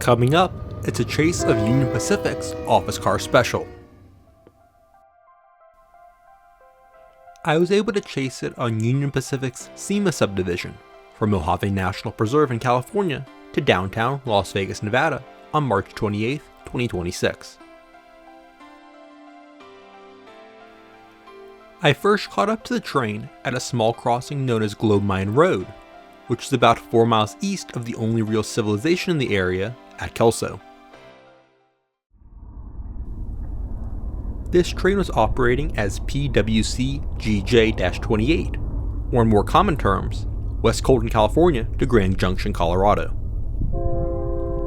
Coming up, it's a chase of Union Pacific's Office Car Special. I was able to chase it on Union Pacific's SEMA subdivision from Mojave National Preserve in California to downtown Las Vegas, Nevada on March 28, 2026. I first caught up to the train at a small crossing known as Globe Mine Road, which is about 4 miles east of the only real civilization in the area at Kelso. This train was operating as PWC GJ-28, or in more common terms, West Colton, California to Grand Junction, Colorado.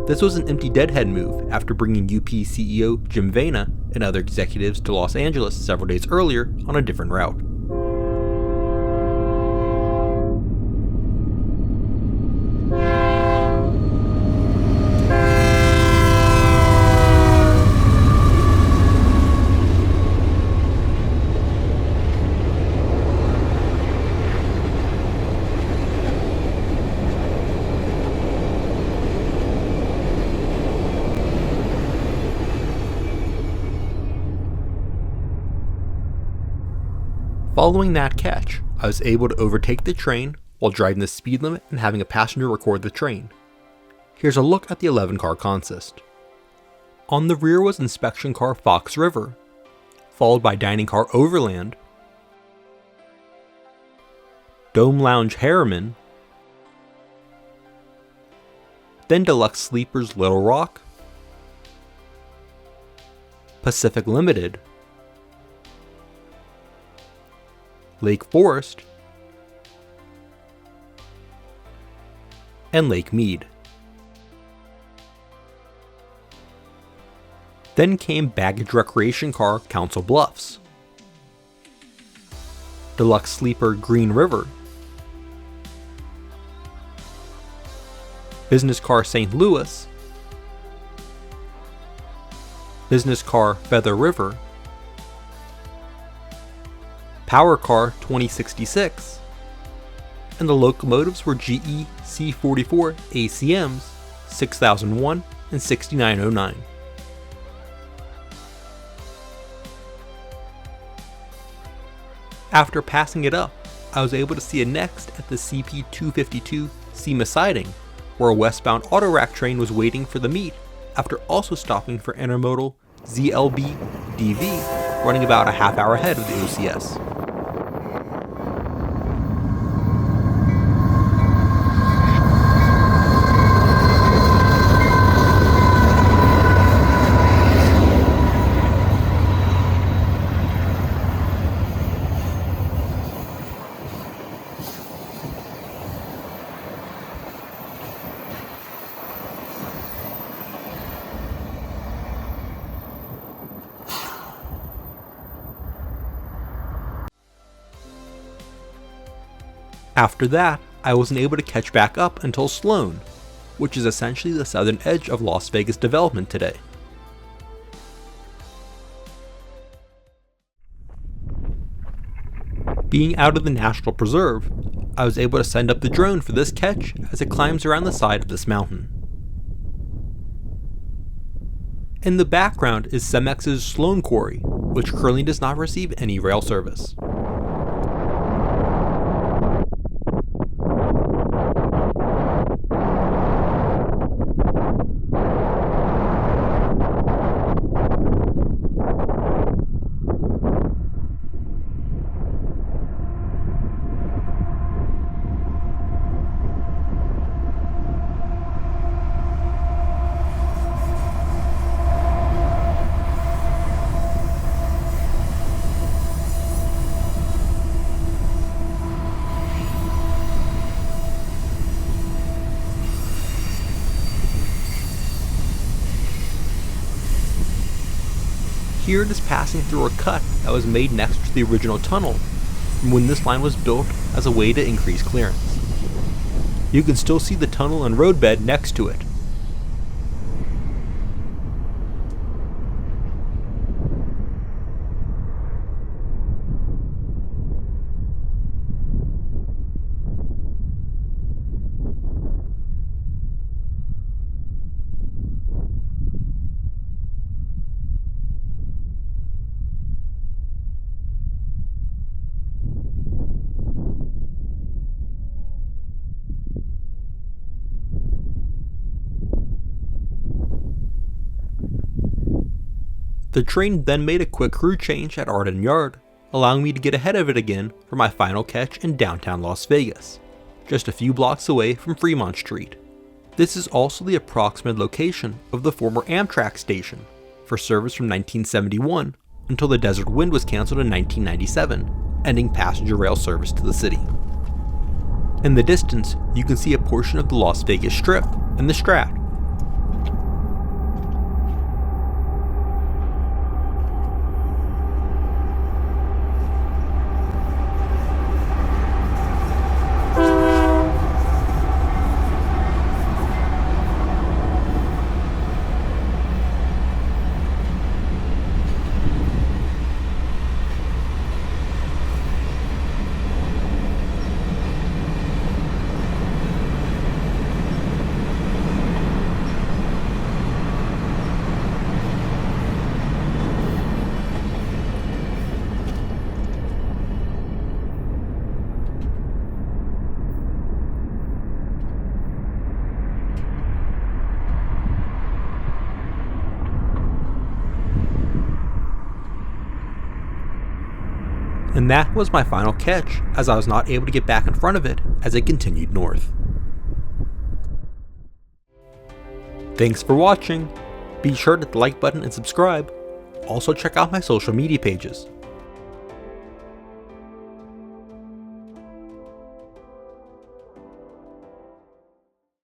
This was an empty deadhead move after bringing UP CEO Jim Vena and other executives to Los Angeles several days earlier on a different route. Following that catch, I was able to overtake the train while driving the speed limit and having a passenger record the train. Here's a look at the 11-car consist. On the rear was inspection car Fox River, followed by dining car Overland, Dome Lounge Harriman, then deluxe sleepers Little Rock, Pacific Limited, Lake Forest, and Lake Mead. Then came baggage recreation car Council Bluffs, deluxe sleeper Green River, business car St. Louis, business car Feather River, Power Car 2066, and the locomotives were GE C44 ACMs 6001 and 6909. After passing it up, I was able to see it next at the CP252 SEMA siding, where a westbound autorack train was waiting for the meet after also stopping for intermodal ZLB DV, running about a half hour ahead of the OCS. After that, I wasn't able to catch back up until Sloan, which is essentially the southern edge of Las Vegas development today. Being out of the National Preserve, I was able to send up the drone for this catch as it climbs around the side of this mountain. In the background is Cemex's Sloan Quarry, which currently does not receive any rail service. Here it is passing through a cut that was made next to the original tunnel from when this line was built as a way to increase clearance. You can still see the tunnel and roadbed next to it. The train then made a quick crew change at Arden Yard, allowing me to get ahead of it again for my final catch in downtown Las Vegas, just a few blocks away from Fremont Street. This is also the approximate location of the former Amtrak station, for service from 1971 until the Desert Wind was cancelled in 1997, ending passenger rail service to the city. In the distance, you can see a portion of the Las Vegas Strip and the Strat. And that was my final catch, as I was not able to get back in front of it as it continued north. Thanks for watching. Be sure to hit the like button and subscribe. Also check out my social media pages.